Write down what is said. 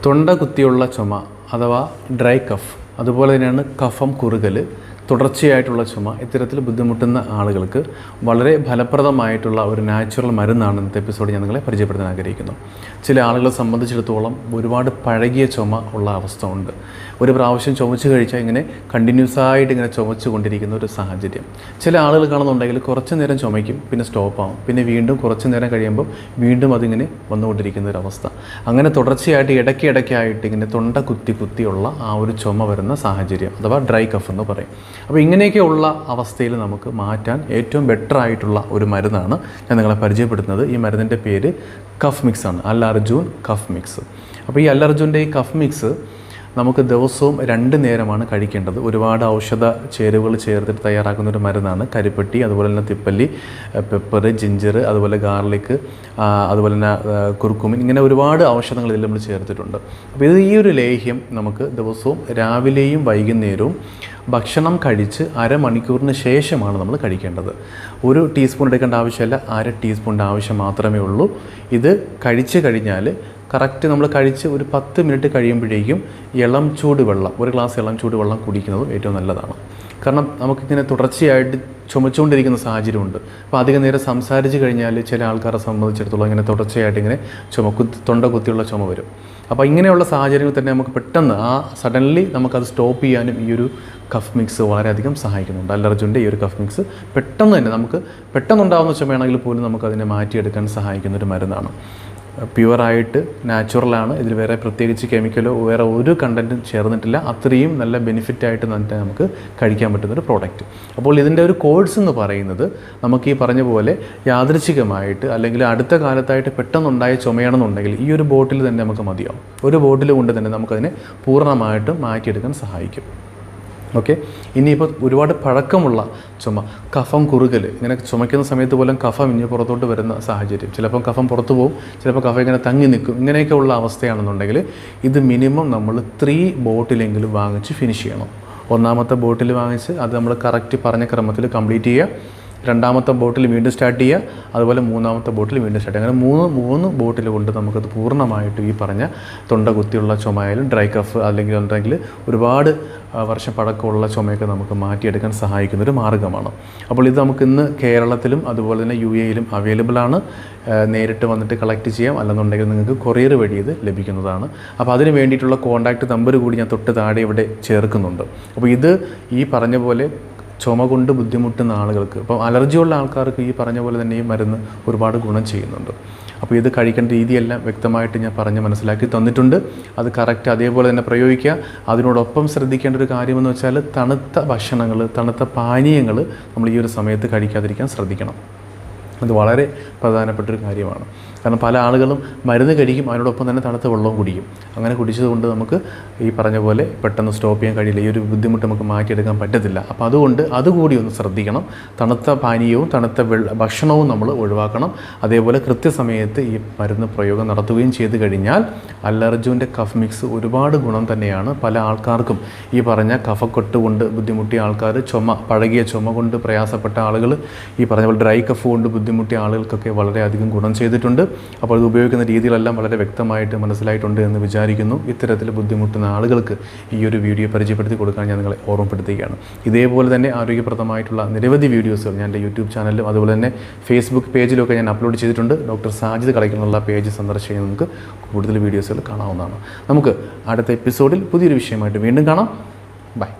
തൊണ്ട കുത്തിയുള്ള ചുമ അഥവാ ഡ്രൈ കഫ്, അതുപോലെ തന്നെയാണ് കഫം കുറുകൽ, തുടർച്ചയായിട്ടുള്ള ചുമ, ഇത്തരത്തിൽ ബുദ്ധിമുട്ടുന്ന ആളുകൾക്ക് വളരെ ഫലപ്രദമായിട്ടുള്ള ഒരു നാച്ചുറൽ മരുന്നാണ് ഇന്നത്തെ എപ്പിസോഡ് ഞാൻ നിങ്ങളെ പരിചയപ്പെടുത്താൻ ആഗ്രഹിക്കുന്നു. ചില ആളുകളെ സംബന്ധിച്ചിടത്തോളം ഒരുപാട് പഴകിയ ചുമ ഉള്ള അവസ്ഥ ഉണ്ട്. ഒരു പ്രാവശ്യം ചുമച്ച് കഴിച്ചാൽ ഇങ്ങനെ കണ്ടിന്യൂസ് ആയിട്ട് ഇങ്ങനെ ചുമച്ചു കൊണ്ടിരിക്കുന്ന ഒരു സാഹചര്യം. ചില ആളുകൾ കാണുന്നുണ്ടെങ്കിൽ കുറച്ച് നേരം ചുമയ്ക്കും, പിന്നെ സ്റ്റോപ്പാവും, പിന്നെ വീണ്ടും കുറച്ച് നേരം കഴിയുമ്പോൾ വീണ്ടും അതിങ്ങനെ വന്നുകൊണ്ടിരിക്കുന്ന ഒരു അവസ്ഥ. അങ്ങനെ തുടർച്ചയായിട്ട് ഇടയ്ക്കിടയ്ക്കായിട്ട് ഇങ്ങനെ തൊണ്ട കുത്തിയുള്ള ആ ഒരു ചുമ വരുന്ന സാഹചര്യം അഥവാ ഡ്രൈ കഫ് എന്ന് പറയും. അപ്പോൾ ഇങ്ങനെയൊക്കെയുള്ള അവസ്ഥയിൽ നമുക്ക് മാറ്റാൻ ഏറ്റവും ബെറ്റർ ആയിട്ടുള്ള ഒരു മരുന്നാണ് ഞാൻ നിങ്ങളെ പരിചയപ്പെടുത്തുന്നത്. ഈ മരുന്നിൻ്റെ പേര് കഫ് മിക്സ് ആണ്, അർജൂൻ കഫ് മിക്സ്. അപ്പോൾ ഈ അർജൂൻ്റെ ഈ കഫ് മിക്സ് നമുക്ക് ദിവസവും 2 നേരമാണ് കഴിക്കേണ്ടത്. ഒരുപാട് ഔഷധ ചേരുവകൾ ചേർത്തിട്ട് തയ്യാറാക്കുന്ന ഒരു മരുന്നാണ്. കരിപ്പട്ടി, അതുപോലെ തന്നെ തിപ്പല്ലി, പെപ്പർ, ജിഞ്ചർ, അതുപോലെ ഗാർലിക്, അതുപോലെ തന്നെ കുർക്കുമിൻ, ഇങ്ങനെ ഒരുപാട് ഔഷധങ്ങൾ ഇതിൽ നമ്മൾ ചേർത്തിട്ടുണ്ട്. അപ്പോൾ ഈ ഒരു ലേഹ്യം നമുക്ക് ദിവസവും രാവിലെയും വൈകുന്നേരവും ഭക്ഷണം കഴിച്ച് അരമണിക്കൂറിന് ശേഷമാണ് നമ്മൾ കഴിക്കേണ്ടത്. 1 ടീസ്പൂൺ എടുക്കേണ്ട ആവശ്യമില്ല, 1/2 ടീസ്പൂണിൻ്റെ ആവശ്യം മാത്രമേ ഉള്ളൂ. ഇത് കഴിച്ച് കഴിഞ്ഞാൽ കറക്റ്റ് നമ്മൾ കഴിച്ച് ഒരു 10 മിനിറ്റ് കഴിയുമ്പോഴേക്കും ഇളം ചൂടുവെള്ളം, 1 ഗ്ലാസ് ഇളം ചൂടുവെള്ളം കുടിക്കുന്നതും ഏറ്റവും നല്ലതാണ്. കാരണം നമുക്കിങ്ങനെ തുടർച്ചയായിട്ട് ചുമച്ചുകൊണ്ടിരിക്കുന്ന സാഹചര്യമുണ്ട്. അപ്പോൾ അധികം നേരം സംസാരിച്ച് കഴിഞ്ഞാൽ ചില ആൾക്കാരെ സംബന്ധിച്ചിടത്തോളം ഇങ്ങനെ തുടർച്ചയായിട്ട് ഇങ്ങനെ തൊണ്ട കുത്തിയുള്ള ചുമ വരും. അപ്പോൾ ഇങ്ങനെയുള്ള സാഹചര്യങ്ങൾ തന്നെ നമുക്ക് പെട്ടെന്ന് സഡൻലി നമുക്കത് സ്റ്റോപ്പ് ചെയ്യാനും ഈ ഒരു കഫ് മിക്സ് വളരെയധികം സഹായിക്കുന്നുണ്ട്. അർജൂൻ്റെ ഈ ഒരു കഫ് മിക്സ് പെട്ടെന്ന് തന്നെ നമുക്ക് പെട്ടെന്നുണ്ടാകുന്ന ചുമയാണെങ്കിൽ പോലും നമുക്കതിനെ മാറ്റിയെടുക്കാൻ സഹായിക്കുന്ന ഒരു മരുന്നാണ്. പ്യുവറായിട്ട് നാച്ചുറലാണ്. ഇതിൽ വേറെ പ്രത്യേകിച്ച് കെമിക്കലോ വേറെ ഒരു കണ്ടൻറ്റും ചേർന്നിട്ടില്ല. അത്രയും നല്ല ബെനിഫിറ്റായിട്ട് തന്നെ നമുക്ക് കഴിക്കാൻ പറ്റുന്നൊരു പ്രോഡക്റ്റ്. അപ്പോൾ ഇതിൻ്റെ ഒരു കോഴ്സ് എന്ന് പറയുന്നത് നമുക്ക് ഈ പറഞ്ഞ പോലെ യാദൃച്ഛികമായിട്ട് അല്ലെങ്കിൽ അടുത്ത കാലത്തായിട്ട് പെട്ടെന്നുണ്ടായ ചുമയാണെന്നുണ്ടെങ്കിൽ ഈ ഒരു ബോട്ടിൽ തന്നെ നമുക്ക് മതിയാവും. ഒരു ബോട്ടിൽ കൊണ്ട് തന്നെ നമുക്കതിനെ പൂർണ്ണമായിട്ടും മാറ്റിയെടുക്കാൻ സഹായിക്കും. ഓക്കെ, ഇനിയിപ്പോൾ ഒരുപാട് പഴക്കമുള്ള ചുമ, കഫം കുറുകൽ, ഇങ്ങനെ ചുമയ്ക്കുന്ന സമയത്ത് പോലും കഫം ഇനി പുറത്തോട്ട് വരുന്ന സാഹചര്യം, ചിലപ്പം കഫം പുറത്തു പോകും, ചിലപ്പോൾ കഫം ഇങ്ങനെ തങ്ങി നിൽക്കും, ഇങ്ങനെയൊക്കെ ഉള്ള അവസ്ഥയാണെന്നുണ്ടെങ്കിൽ ഇത് മിനിമം നമ്മൾ 3 ബോട്ടിലെങ്കിലും വാങ്ങിച്ച് ഫിനിഷ് ചെയ്യണം. 1ാമത്തെ ബോട്ടിൽ വാങ്ങിച്ച് അത് നമ്മൾ കറക്റ്റ് പറഞ്ഞ ക്രമത്തിൽ കംപ്ലീറ്റ് ചെയ്യുക. 2ാമത്തെ ബോട്ടിൽ വീണ്ടും സ്റ്റാർട്ട് ചെയ്യുക. അതുപോലെ 3ാമത്തെ ബോട്ടിൽ വീണ്ടും സ്റ്റാർട്ട് ചെയ്യുക. അങ്ങനെ 3 ബോട്ടിൽ കൊണ്ട് നമുക്കത് പൂർണ്ണമായിട്ട് ഈ പറഞ്ഞ തൊണ്ട കുത്തിയുള്ള ചുമയായാലും ഡ്രൈ കഫ് അല്ലെങ്കിൽ ഒരുപാട് വർഷം പഴക്കമുള്ള ചുമയൊക്കെ നമുക്ക് മാറ്റിയെടുക്കാൻ സഹായിക്കുന്നൊരു മാർഗ്ഗമാണ്. അപ്പോൾ ഇത് നമുക്ക് ഇന്ന് കേരളത്തിലും അതുപോലെ തന്നെ UAE-യിലും അവൈലബിൾ ആണ്. നേരിട്ട് വന്നിട്ട് കളക്ട് ചെയ്യാം, അല്ലെന്നുണ്ടെങ്കിൽ നിങ്ങൾക്ക് കൊറിയർ വഴി ഇത് ലഭിക്കുന്നതാണ്. അപ്പോൾ അതിന് വേണ്ടിയിട്ടുള്ള കോൺടാക്റ്റ് നമ്പർ കൂടി ഞാൻ തൊട്ട് താഴെ ഇവിടെ ചേർക്കുന്നുണ്ട്. അപ്പോൾ ഇത് ഈ പറഞ്ഞ പോലെ ചുമ കൊണ്ട് ബുദ്ധിമുട്ടുന്ന ആളുകൾക്ക്, ഇപ്പം അലർജിയുള്ള ആൾക്കാർക്ക് ഈ പറഞ്ഞ പോലെ തന്നെ ഈ മരുന്ന് ഒരുപാട് ഗുണം ചെയ്യുന്നുണ്ട്. അപ്പോൾ ഇത് കഴിക്കേണ്ട രീതിയെല്ലാം വ്യക്തമായിട്ട് ഞാൻ പറഞ്ഞ് മനസ്സിലാക്കി തന്നിട്ടുണ്ട്. അത് കറക്റ്റ് അതേപോലെ തന്നെ പ്രയോഗിക്കുക. അതിനോടൊപ്പം ശ്രദ്ധിക്കേണ്ട ഒരു കാര്യമെന്ന് വെച്ചാൽ തണുത്ത ഭക്ഷണങ്ങൾ, തണുത്ത പാനീയങ്ങൾ നമ്മൾ ഈ ഒരു സമയത്ത് കഴിക്കാതിരിക്കാൻ ശ്രദ്ധിക്കണം. അത് വളരെ പ്രധാനപ്പെട്ടൊരു കാര്യമാണ്. കാരണം പല ആളുകളും മരുന്ന് കഴിക്കും, അതിനോടൊപ്പം തന്നെ തണുത്ത വെള്ളവും കുടിക്കും. അങ്ങനെ കുടിച്ചതുകൊണ്ട് നമുക്ക് ഈ പറഞ്ഞ പോലെ പെട്ടെന്ന് സ്റ്റോപ്പ് ചെയ്യാൻ കഴിയില്ല. ഈ ഒരു ബുദ്ധിമുട്ട് നമുക്ക് മാറ്റിയെടുക്കാൻ പറ്റത്തില്ല. അപ്പോൾ അതുകൊണ്ട് അതുകൂടി ഒന്ന് ശ്രദ്ധിക്കണം. തണുത്ത പാനീയവും തണുത്ത ഭക്ഷണവും നമ്മൾ ഒഴിവാക്കണം. അതേപോലെ കൃത്യസമയത്ത് ഈ മരുന്ന് പ്രയോഗം നടത്തുകയും ചെയ്ത് കഴിഞ്ഞാൽ അർജൂൻ്റെ കഫ് മിക്സ് ഒരുപാട് ഗുണം തന്നെയാണ്. പല ആൾക്കാർക്കും ഈ പറഞ്ഞ കഫക്കെട്ട് കൊണ്ട് ബുദ്ധിമുട്ടിയ ആൾക്കാർ, പഴകിയ ചുമ കൊണ്ട് പ്രയാസപ്പെട്ട ആളുകൾ, ഈ പറഞ്ഞ പോലെ ഡ്രൈ കഫ് കൊണ്ട് ബുദ്ധിമുട്ടിയ ആളുകൾക്കൊക്കെ വളരെയധികം ഗുണം ചെയ്തിട്ടുണ്ട്. അപ്പോൾ ഇത് ഉപയോഗിക്കുന്ന രീതികളെല്ലാം വളരെ വ്യക്തമായിട്ട് മനസ്സിലായിട്ടുണ്ട് എന്ന് വിചാരിക്കുന്നു. ഇത്തരത്തിൽ ബുദ്ധിമുട്ടുന്ന ആളുകൾക്ക് ഈ ഒരു വീഡിയോ പരിചയപ്പെടുത്തി കൊടുക്കാൻ ഞാൻ നിങ്ങളെ ഓർമ്മപ്പെടുത്തുകയാണ്. ഇതേപോലെ തന്നെ ആരോഗ്യപ്രദമായിട്ടുള്ള നിരവധി വീഡിയോസുകൾ ഞാൻ എൻ്റെ യൂട്യൂബ് ചാനലിലും അതുപോലെ തന്നെ ഫേസ്ബുക്ക് പേജിലൊക്കെ ഞാൻ അപ്ലോഡ് ചെയ്തിട്ടുണ്ട്. ഡോക്ടർ സാജിദ് കടയ്ക്കലുള്ള പേജ് സന്ദർശിച്ച് നമുക്ക് കൂടുതൽ വീഡിയോസുകൾ കാണാവുന്നതാണ്. നമുക്ക് അടുത്ത എപ്പിസോഡിൽ പുതിയൊരു വിഷയമായിട്ട് വീണ്ടും കാണാം. ബൈ.